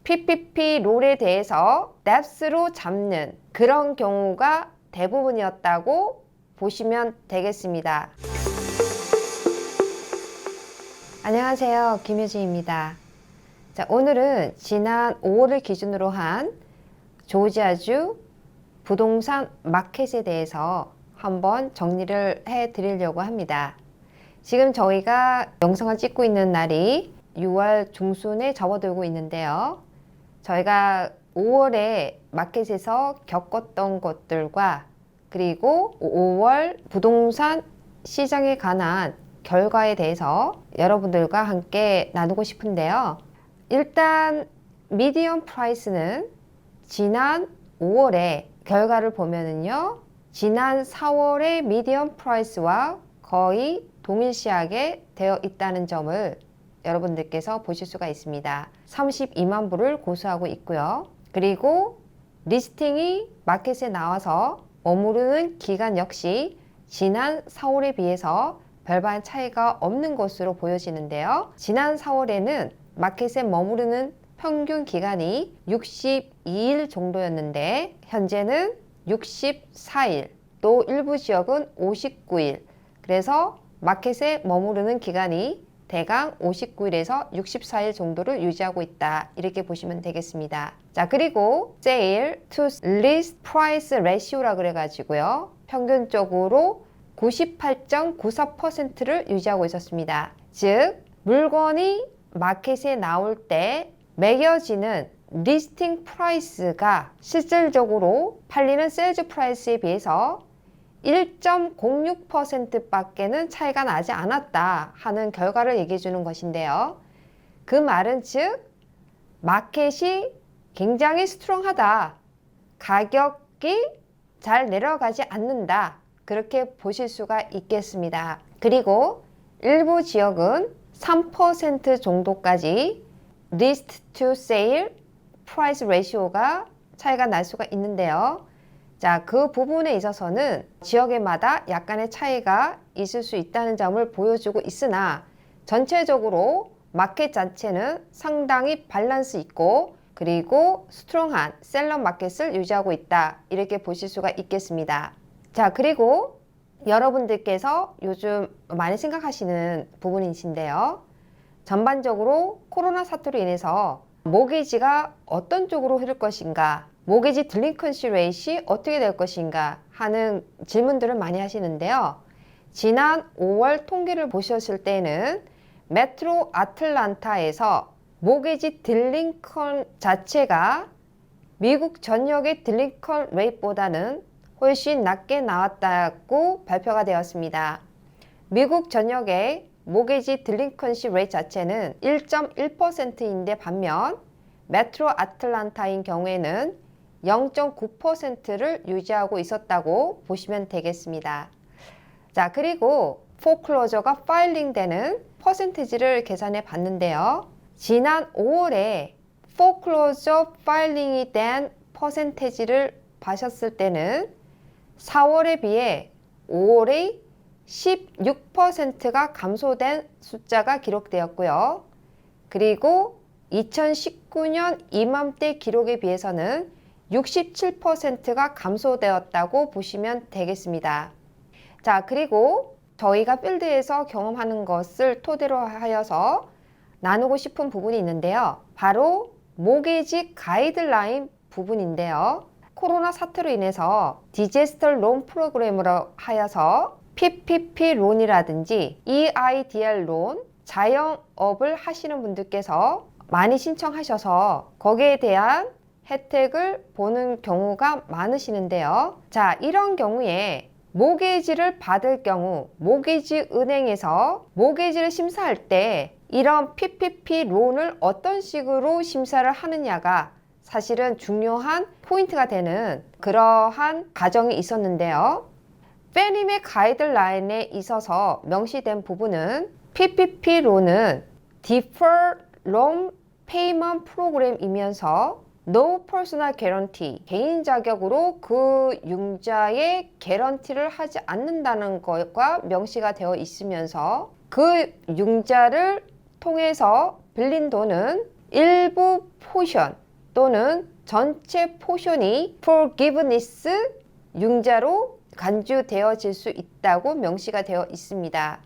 PPP 롤에 대해서 뎁스로 잡는 그런 경우가 대부분이었다고 보시면 되겠습니다. 안녕하세요, 김효진입니다. 자, 오늘은 지난 5월을 기준으로 한 조지아주 부동산 마켓에 대해서 한번 정리를 해 드리려고 합니다. 지금 저희가 영상을 찍고 있는 날이 6월 중순에 접어들고 있는데요. 저희가 5월에 마켓에서 겪었던 것들과 그리고 5월 부동산 시장에 관한 결과에 대해서 여러분들과 함께 나누고 싶은데요. 일단 미디엄 프라이스는 지난 5월에 결과를 보면은요, 지난 4월의 미디엄 프라이스와 거의 동일시하게 되어 있다는 점을 여러분들께서 보실 수가 있습니다. 32만 불을 고수하고 있고요. 그리고 리스팅이 마켓에 나와서 머무르는 기간 역시 지난 4월에 비해서 별반 차이가 없는 것으로 보여지는데요. 지난 4월에는 마켓에 머무르는 평균 기간이 62일 정도였는데 현재는 64일, 또 일부 지역은 59일. 그래서 마켓에 머무르는 기간이 대강 59일에서 64일 정도를 유지하고 있다. 이렇게 보시면 되겠습니다. 자, 그리고 Sale to List Price Ratio라 그래가지고요. 평균적으로 98.94%를 유지하고 있었습니다. 즉, 물건이 마켓에 나올 때 매겨지는 리스팅 프라이스가 실질적으로 팔리는 세일즈 프라이스에 비해서 1.06% 밖에는 차이가 나지 않았다 하는 결과를 얘기해 주는 것인데요. 그 말은 즉 마켓이 굉장히 스트롱하다, 가격이 잘 내려가지 않는다, 그렇게 보실 수가 있겠습니다. 그리고 일부 지역은 3% 정도까지 리스트 투 세일 프라이스 레시오가 차이가 날 수가 있는데요. 자, 그 부분에 있어서는 지역에마다 약간의 차이가 있을 수 있다는 점을 보여주고 있으나 전체적으로 마켓 자체는 상당히 밸런스 있고 그리고 스트롱한 셀러 마켓을 유지하고 있다, 이렇게 보실 수가 있겠습니다. 자, 그리고 여러분들께서 요즘 많이 생각하시는 부분이신데요. 전반적으로 코로나 사태로 인해서 모기지가 어떤 쪽으로 흐를 것인가, 모기지 딜링컨시 레이시 어떻게 될 것인가 하는 질문들을 많이 하시는데요. 지난 5월 통계를 보셨을 때는 메트로 아틀란타에서 모기지 딜링컨 자체가 미국 전역의 딜링컨 레이트보다는 훨씬 낮게 나왔다고 발표가 되었습니다. 미국 전역의 모기지 딜링컨시 레이트 자체는 1.1%인데 반면 메트로 아틀란타인 경우에는 0.9%를 유지하고 있었다고 보시면 되겠습니다. 자, 그리고 포클로저가 파일링되는 퍼센티지를 계산해 봤는데요. 지난 5월에 포클로저 파일링이 된 퍼센티지를 봐셨을 때는 4월에 비해 5월의 16%가 감소된 숫자가 기록되었고요. 그리고 2019년 이맘때 기록에 비해서는 67%가 감소되었다고 보시면 되겠습니다. 자, 그리고 저희가 필드에서 경험하는 것을 토대로 하여서 나누고 싶은 부분이 있는데요. 바로 모기지 가이드라인 부분인데요. 코로나 사태로 인해서 디제스터 론 프로그램으로 하여서 PPP 론이라든지 EIDL 론, 자영업을 하시는 분들께서 많이 신청하셔서 거기에 대한 혜택을 보는 경우가 많으시는데요. 자, 이런 경우에 모기지를 받을 경우 모기지 은행에서 모기지를 심사할 때 이런 PPP 론을 어떤 식으로 심사를 하느냐가 사실은 중요한 포인트가 되는 그러한 과정이 있었는데요. 페니맥 가이드라인에 있어서 명시된 부분은 PPP 론은 Deferred Loan Payment 프로그램이면서 No Personal Guarantee, 개인 자격으로 그 융자의 개런티를 하지 않는다는 것과 명시가 되어 있으면서 그 융자를 통해서 빌린 돈은 일부 포션 또는 전체 포션이 forgiveness 융자로 간주되어질 수 있다고 명시가 되어 있습니다.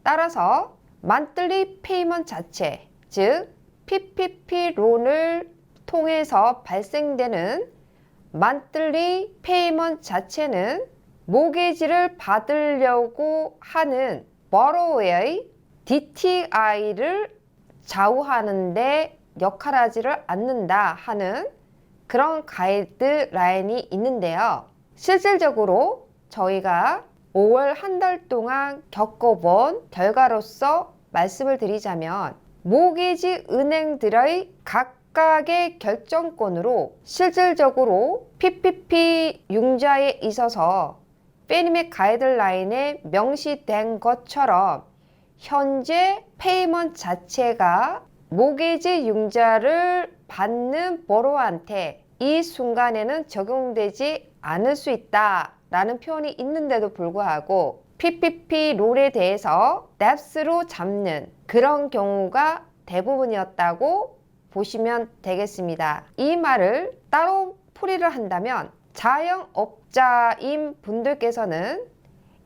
따라서 monthly payment 자체, 즉 PPP 론을 통해서 발생되는 monthly payment 자체는 모기지를 받으려고 하는 borrower의 DTI를 좌우하는 데 역할하지를 않는다 하는 그런 가이드라인이 있는데요. 실질적으로 저희가 5월 한 달 동안 겪어본 결과로서 말씀을 드리자면 모기지 은행들의 각각의 결정권으로 실질적으로 PPP 융자에 있어서 페니맥 가이드라인에 명시된 것처럼 현재 페이먼트 자체가 모기지 융자를 받는 보로한테 이 순간에는 적용되지 않을 수 있다라는 표현이 있는데도 불구하고 PPP 룰에 대해서 뎁스로 잡는 그런 경우가 대부분이었다고 보시면 되겠습니다. 이 말을 따로 풀이를 한다면 자영업자인 분들께서는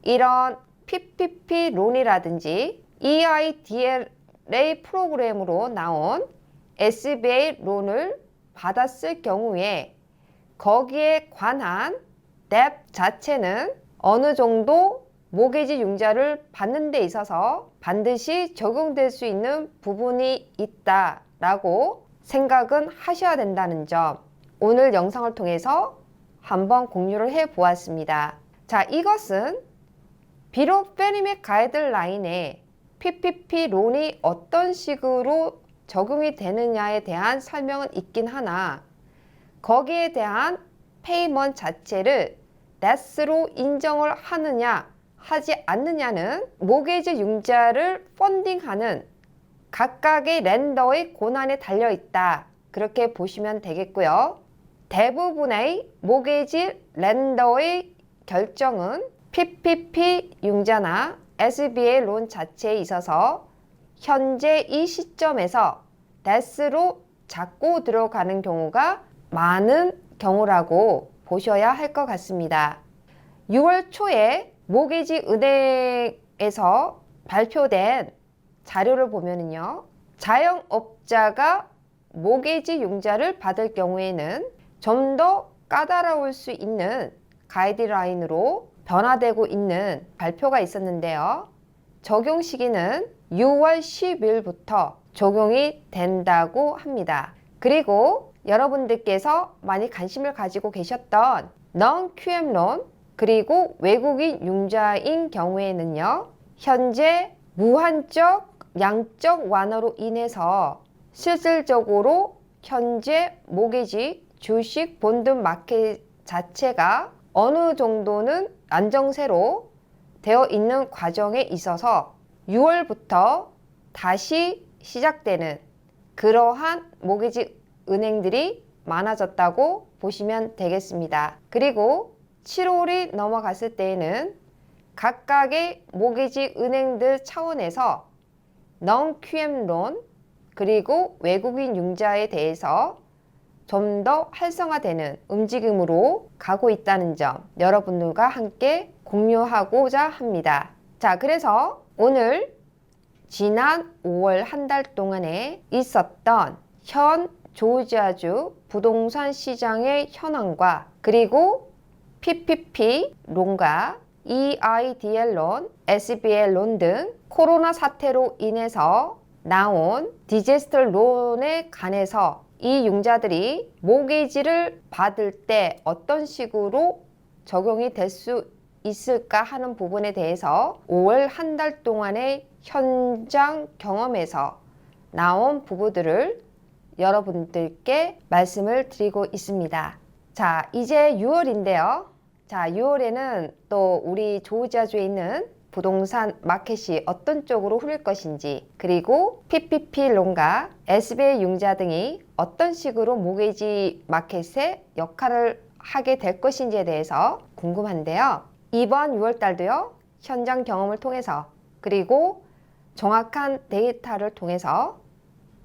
이런 PPP 론이라든지 EIDLA 프로그램으로 나온 SBA 론을 받았을 경우에 거기에 관한 뎁 자체는 어느 정도 모기지 융자를 받는 데 있어서 반드시 적용될 수 있는 부분이 있다라고 생각은 하셔야 된다는 점 오늘 영상을 통해서 한번 공유를 해 보았습니다. 자, 이것은 비록 페니맥 가이드라인에 PPP 론이 어떤 식으로 적용이 되느냐에 대한 설명은 있긴 하나 거기에 대한 페이먼트 자체를 뎁스로 인정을 하느냐 하지 않느냐는 모기지 융자를 펀딩하는 각각의 렌더의 권한에 달려있다. 그렇게 보시면 되겠고요. 대부분의 모기지 렌더의 결정은 PPP 융자나 SBA 론 자체에 있어서 현재 이 시점에서 뎁스로 잡고 들어가는 경우가 많은 경우라고 보셔야 할 것 같습니다. 6월 초에 모기지 은행에서 발표된 자료를 보면은요. 자영업자가 모기지 융자를 받을 경우에는 좀 더 까다로울 수 있는 가이드라인으로 변화되고 있는 발표가 있었는데요. 적용 시기는 6월 10일부터 적용이 된다고 합니다. 그리고 여러분들께서 많이 관심을 가지고 계셨던 non-QM 론 그리고 외국인 융자인 경우에는요. 현재 무한적 양적 완화로 인해서 실질적으로 현재 모기지 주식 본드 마켓 자체가 어느 정도는 안정세로 되어 있는 과정에 있어서 6월부터 다시 시작되는 그러한 모기지 은행들이 많아졌다고 보시면 되겠습니다. 그리고 7월이 넘어갔을 때에는 각각의 모기지 은행들 차원에서 non-QM 론 그리고 외국인 융자에 대해서 좀 더 활성화되는 움직임으로 가고 있다는 점 여러분들과 함께 공유하고자 합니다. 자, 그래서 오늘 지난 5월 한 달 동안에 있었던 현 조지아주 부동산 시장의 현황과 그리고 PPP 론과 EIDL 론, SBL 론 등 코로나 사태로 인해서 나온 디제스터 론에 관해서 이 융자들이 모기지를 받을 때 어떤 식으로 적용이 될 수 있을까 하는 부분에 대해서 5월 한 달 동안의 현장 경험에서 나온 부분들을 여러분들께 말씀을 드리고 있습니다. 자, 이제 6월인데요. 자, 6월에는 또 우리 조지아주에 있는 부동산 마켓이 어떤 쪽으로 흐를 것인지 그리고 PPP 론과 SBA 융자 등이 어떤 식으로 모기지 마켓에 역할을 하게 될 것인지에 대해서 궁금한데요. 이번 6월 달도요. 현장 경험을 통해서 그리고 정확한 데이터를 통해서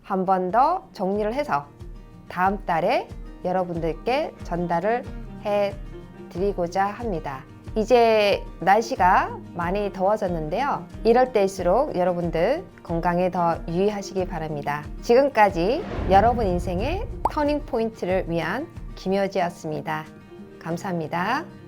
한 번 더 정리를 해서 다음 달에 여러분들께 전달을 해 드리고자 합니다. 이제 날씨가 많이 더워졌는데요. 이럴 때일수록 여러분들 건강에 더 유의하시기 바랍니다. 지금까지 여러분 인생의 터닝 포인트를 위한 김효지였습니다. 감사합니다.